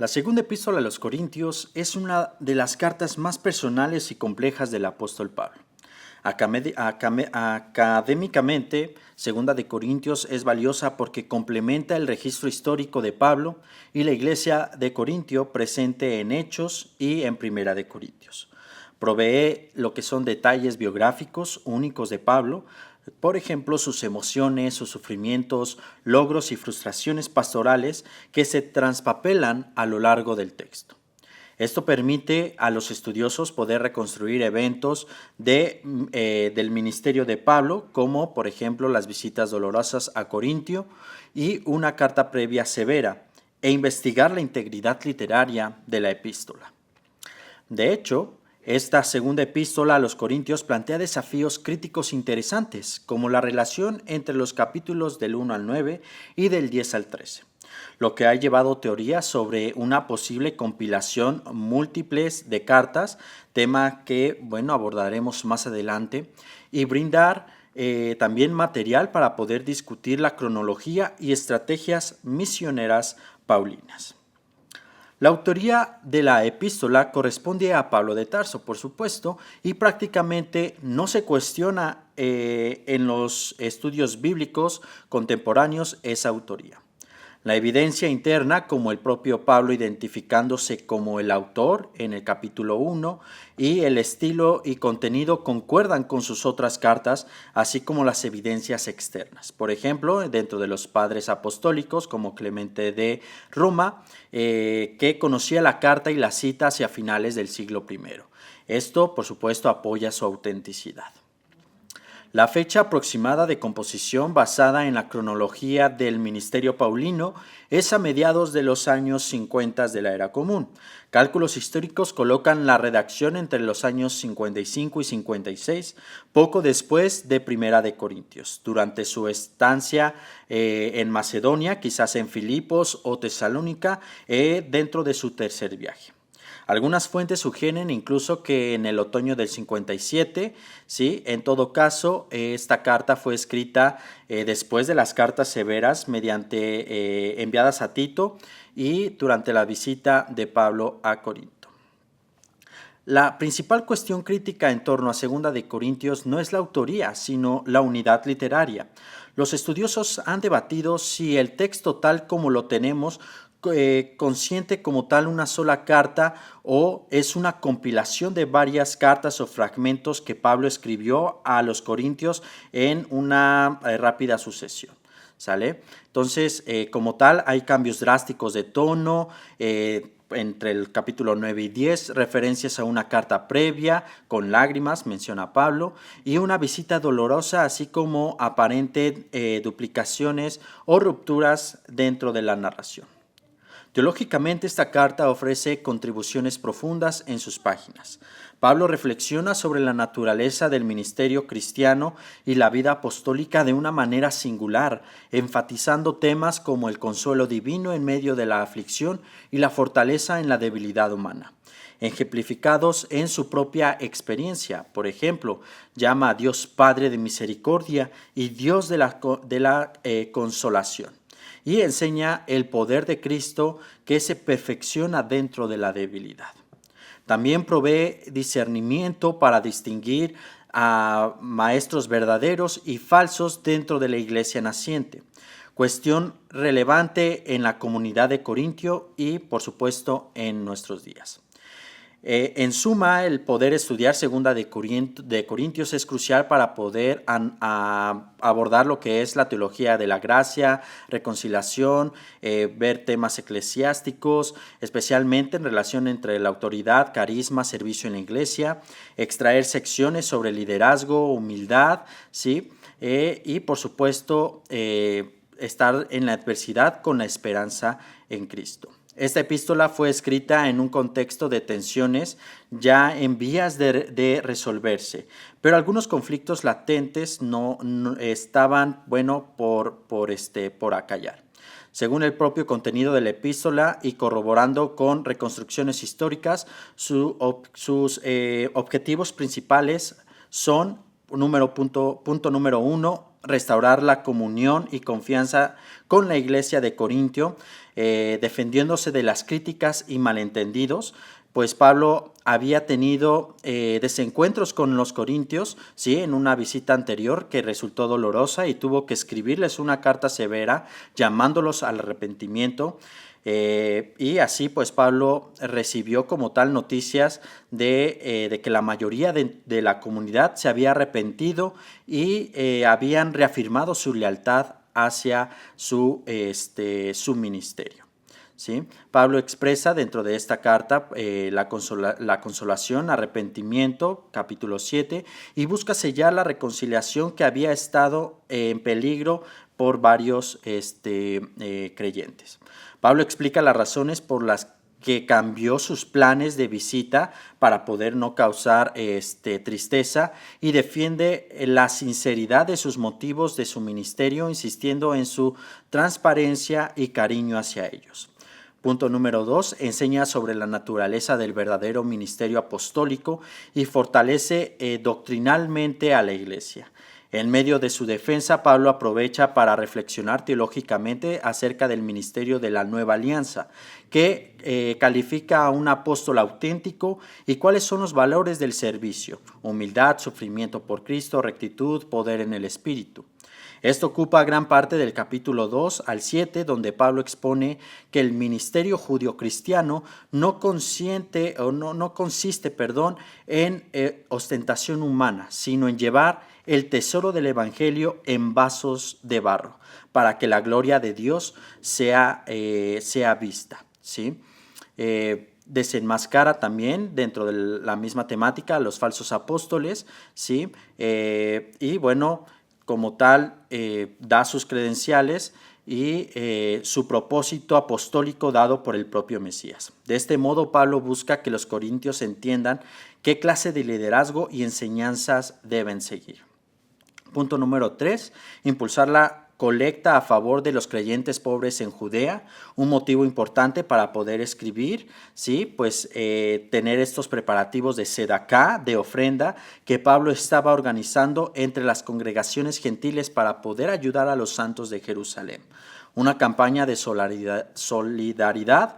La segunda epístola a los Corintios es una de las cartas más personales y complejas del apóstol Pablo. Académicamente, Segunda de Corintios es valiosa porque complementa el registro histórico de Pablo y la iglesia de Corintio presente en Hechos y en Primera de Corintios. Provee lo que son detalles biográficos únicos de Pablo, por ejemplo, sus emociones, sus sufrimientos, logros y frustraciones pastorales que se transpapelan a lo largo del texto. Esto permite a los estudiosos poder reconstruir eventos del ministerio de Pablo, como por ejemplo las visitas dolorosas a Corintio y una carta previa severa, e investigar la integridad literaria de la epístola. De hecho, esta segunda epístola a los Corintios plantea desafíos críticos interesantes, como la relación entre los capítulos del 1 al 9 y del 10 al 13, lo que ha llevado teorías sobre una posible compilación múltiples de cartas, tema que, abordaremos más adelante, y brindar también material para poder discutir la cronología y estrategias misioneras paulinas. La autoría de la epístola corresponde a Pablo de Tarso, por supuesto, y prácticamente no se cuestiona en los estudios bíblicos contemporáneos esa autoría. La evidencia interna, como el propio Pablo identificándose como el autor en el capítulo 1, y el estilo y contenido concuerdan con sus otras cartas, así como las evidencias externas. Por ejemplo, dentro de los padres apostólicos, como Clemente de Roma, que conocía la carta y la cita hacia finales del siglo I. Esto, por supuesto, apoya su autenticidad. La fecha aproximada de composición basada en la cronología del ministerio paulino es a mediados de los años 50 de la era común. Cálculos históricos colocan la redacción entre los años 55 y 56, poco después de Primera de Corintios, durante su estancia en Macedonia, quizás en Filipos o Tesalónica, dentro de su tercer viaje. Algunas fuentes sugieren incluso que en el otoño del 57, ¿sí? En todo caso, esta carta fue escrita después de las cartas severas enviadas a Tito y durante la visita de Pablo a Corinto. La principal cuestión crítica en torno a Segunda de Corintios no es la autoría, sino la unidad literaria. Los estudiosos han debatido si el texto tal como lo tenemos consciente como tal una sola carta o es una compilación de varias cartas o fragmentos que Pablo escribió a los corintios en una rápida sucesión. ¿Sale? Entonces, como tal, hay cambios drásticos de tono, entre el capítulo 9 y 10, referencias a una carta previa con lágrimas, menciona Pablo, y una visita dolorosa, así como aparente duplicaciones o rupturas dentro de la narración. Teológicamente, esta carta ofrece contribuciones profundas en sus páginas. Pablo reflexiona sobre la naturaleza del ministerio cristiano y la vida apostólica de una manera singular, enfatizando temas como el consuelo divino en medio de la aflicción y la fortaleza en la debilidad humana, ejemplificados en su propia experiencia. Por ejemplo, llama a Dios Padre de misericordia y Dios de la consolación, y enseña el poder de Cristo que se perfecciona dentro de la debilidad. También provee discernimiento para distinguir a maestros verdaderos y falsos dentro de la iglesia naciente, cuestión relevante en la comunidad de Corintio y, por supuesto, en nuestros días. En suma, el poder estudiar Segunda de Corintios es crucial para poder abordar lo que es la teología de la gracia, reconciliación, ver temas eclesiásticos, especialmente en relación entre la autoridad, carisma, servicio en la iglesia, extraer secciones sobre liderazgo, humildad, ¿sí? Y por supuesto, estar en la adversidad con la esperanza en Cristo. Esta epístola fue escrita en un contexto de tensiones ya en vías de resolverse, pero algunos conflictos latentes no estaban, por acallar. Según el propio contenido de la epístola y corroborando con reconstrucciones históricas, sus objetivos principales son punto número 1, restaurar la comunión y confianza con la iglesia de Corintio, defendiéndose de las críticas y malentendidos, pues Pablo había tenido desencuentros con los corintios, ¿sí?, en una visita anterior que resultó dolorosa y tuvo que escribirles una carta severa llamándolos al arrepentimiento. Y así pues Pablo recibió como tal noticias de que la mayoría de la comunidad se había arrepentido y habían reafirmado su lealtad hacia su ministerio. ¿Sí? Pablo expresa dentro de esta carta la consolación, arrepentimiento, capítulo 7, y busca sellar la reconciliación que había estado en peligro por varios creyentes. Pablo explica las razones por las que cambió sus planes de visita para poder no causar tristeza, y defiende la sinceridad de sus motivos de su ministerio, insistiendo en su transparencia y cariño hacia ellos. Punto número 2, enseña sobre la naturaleza del verdadero ministerio apostólico y fortalece doctrinalmente a la iglesia. En medio de su defensa, Pablo aprovecha para reflexionar teológicamente acerca del ministerio de la nueva alianza, que califica a un apóstol auténtico y cuáles son los valores del servicio: humildad, sufrimiento por Cristo, rectitud, poder en el Espíritu. Esto ocupa gran parte del capítulo 2 al 7, donde Pablo expone que el ministerio judio-cristiano no consiste en ostentación humana, sino en llevar el tesoro del evangelio en vasos de barro, para que la gloria de Dios sea vista, ¿sí? Desenmascara también dentro de la misma temática a los falsos apóstoles, ¿sí? Y bueno, como tal, da sus credenciales y su propósito apostólico dado por el propio Mesías. De este modo, Pablo busca que los corintios entiendan qué clase de liderazgo y enseñanzas deben seguir. Punto número 3, impulsar la colecta a favor de los creyentes pobres en Judea, un motivo importante para poder escribir, ¿sí? Pues tener estos preparativos de sedacá, de ofrenda, que Pablo estaba organizando entre las congregaciones gentiles para poder ayudar a los santos de Jerusalén. Una campaña de solidaridad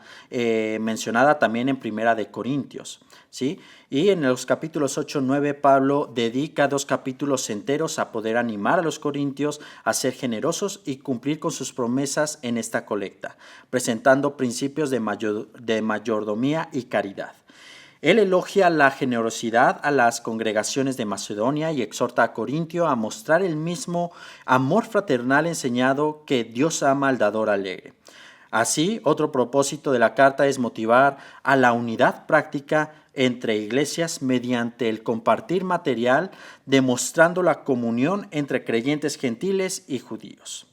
mencionada también en Primera de Corintios, ¿sí? Y en los capítulos 8 y 9 Pablo dedica 2 capítulos enteros a poder animar a los corintios a ser generosos y cumplir con sus promesas en esta colecta, presentando principios de mayordomía y caridad. Él elogia la generosidad a las congregaciones de Macedonia y exhorta a Corintio a mostrar el mismo amor fraternal enseñado que Dios ama al dador alegre. Así, otro propósito de la carta es motivar a la unidad práctica entre iglesias mediante el compartir material, demostrando la comunión entre creyentes gentiles y judíos.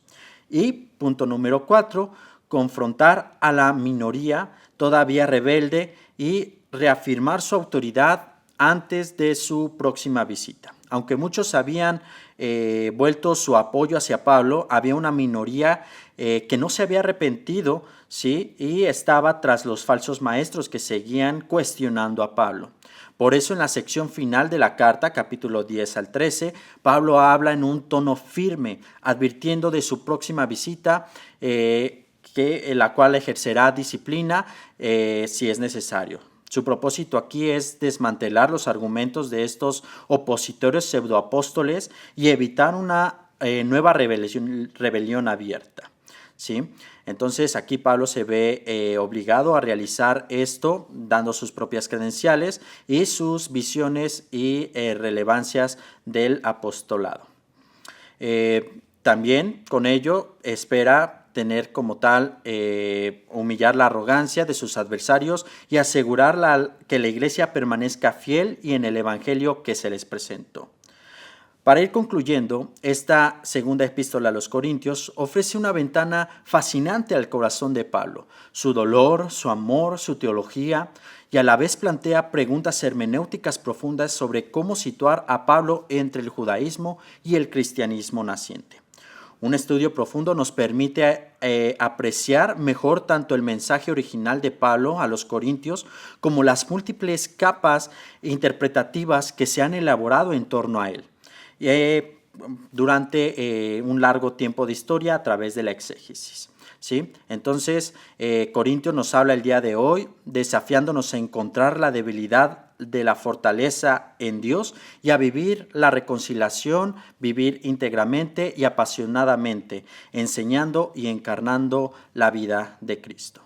Y punto número 4, confrontar a la minoría todavía rebelde y reafirmar su autoridad antes de su próxima visita. Aunque muchos habían vuelto su apoyo hacia Pablo, había una minoría que no se había arrepentido, ¿sí? Y estaba tras los falsos maestros que seguían cuestionando a Pablo. Por eso en la sección final de la carta, capítulo 10 al 13, Pablo habla en un tono firme, advirtiendo de su próxima visita, la cual ejercerá disciplina si es necesario. Su propósito aquí es desmantelar los argumentos de estos opositores pseudoapóstoles y evitar una nueva rebelión abierta, ¿sí? Entonces aquí Pablo se ve obligado a realizar esto, dando sus propias credenciales y sus visiones y relevancias del apostolado. También con ello espera tener como tal, humillar la arrogancia de sus adversarios y asegurar que la iglesia permanezca fiel y en el evangelio que se les presentó. Para ir concluyendo, esta segunda epístola a los Corintios ofrece una ventana fascinante al corazón de Pablo, su dolor, su amor, su teología, y a la vez plantea preguntas hermenéuticas profundas sobre cómo situar a Pablo entre el judaísmo y el cristianismo naciente. Un estudio profundo nos permite apreciar mejor tanto el mensaje original de Pablo a los Corintios como las múltiples capas interpretativas que se han elaborado en torno a él. durante un largo tiempo de historia a través de la exégesis. ¿Sí? Entonces, Corintios nos habla el día de hoy, desafiándonos a encontrar la debilidad de la fortaleza en Dios y a vivir la reconciliación, vivir íntegramente y apasionadamente, enseñando y encarnando la vida de Cristo.